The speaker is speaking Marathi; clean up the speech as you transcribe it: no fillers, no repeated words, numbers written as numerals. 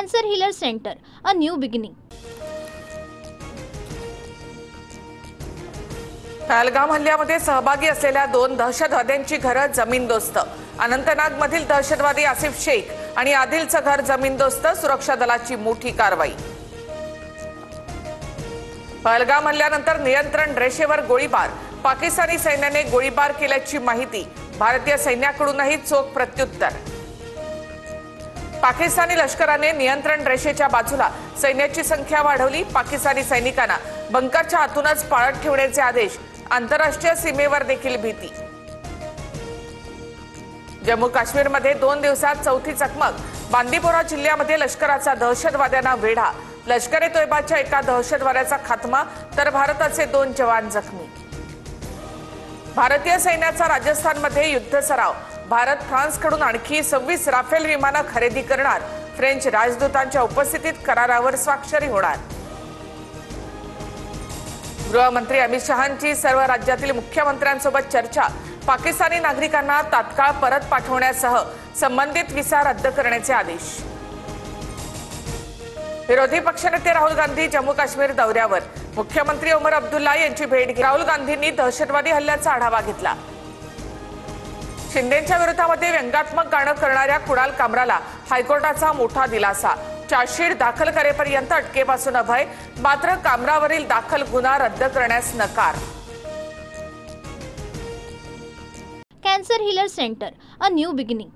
Cancer Healer Center, a new beginning. Pahalgam हल्ल्यामध्ये सहभागी असलेल्या 2 दहशतवाद्यांची घरं जमीनदोस्त। अनंतनागमधील दहशतवादी आसिफ शेख आणि आदिलचं घर जमीनदोस्त। सुरक्षा दलाची मोठी कारवाई। पहलगाम हल्ल्यानंतर नियंत्रण रेषेवर गोळीबार। पाकिस्तानी सैन्याने गोळीबार केल्याची माहिती। भारतीय सैन्याकडूनही चोख प्रत्युत्तर। पाकिस्तानी लष्कराने नियंत्रण रेषेच्या बाजूला सैन्याची संख्या वाढवली। पाकिस्तानी सैनिकांना बंकरच्या आतूनच पाळत ठेवण्याचे आदेश। आंतरराष्ट्रीय सीमेवर देखील भीती। जम्मू काश्मीरमध्ये 2 दिवसात चौथी चकमक। बांदीपोरा जिल्ह्यामध्ये लष्कराचा दहशतवाद्यांना वेढा। लष्कर ए तोयबाच्या एका दहशतवाद्याचा खात्मा तर भारताचे 2 जवान जखमी। भारतीय सैन्याचा राजस्थानमध्ये युद्ध सराव। भारत फ्रान्सकडून आणखी 26 राफेल विमानं खरेदी करणार। फ्रेंच राजदूतांच्या उपस्थितीत करारावर स्वाक्षरी होणार। गृहमंत्री अमित शहांची सर्व राज्यातील मुख्यमंत्र्यांसोबत चर्चा। पाकिस्तानी नागरिकांना तात्काळ परत पाठवण्यासह संबंधित व्हिसा रद्द करण्याचे आदेश। विरोधी पक्षनेते राहुल गांधी जम्मू काश्मीर दौऱ्यावर। मुख्यमंत्री ओमर अब्दुल्ला यांची भेट घेतली। राहुल गांधींनी दहशतवादी हल्ल्याचा आढावा घेतला। शिंदेच्या विरोधामध्ये व्यंगात्मक गाणं करणाऱ्या कुणाल कामराला हायकोर्टाचा मोठा दिलासा। चार्जशीट दाखल करेपर्यंत अटकेपासून अभय। मात्र कामरावरील दाखल गुन्हा रद्द करण्यास नकार। Cancer Healer Center, a new beginning.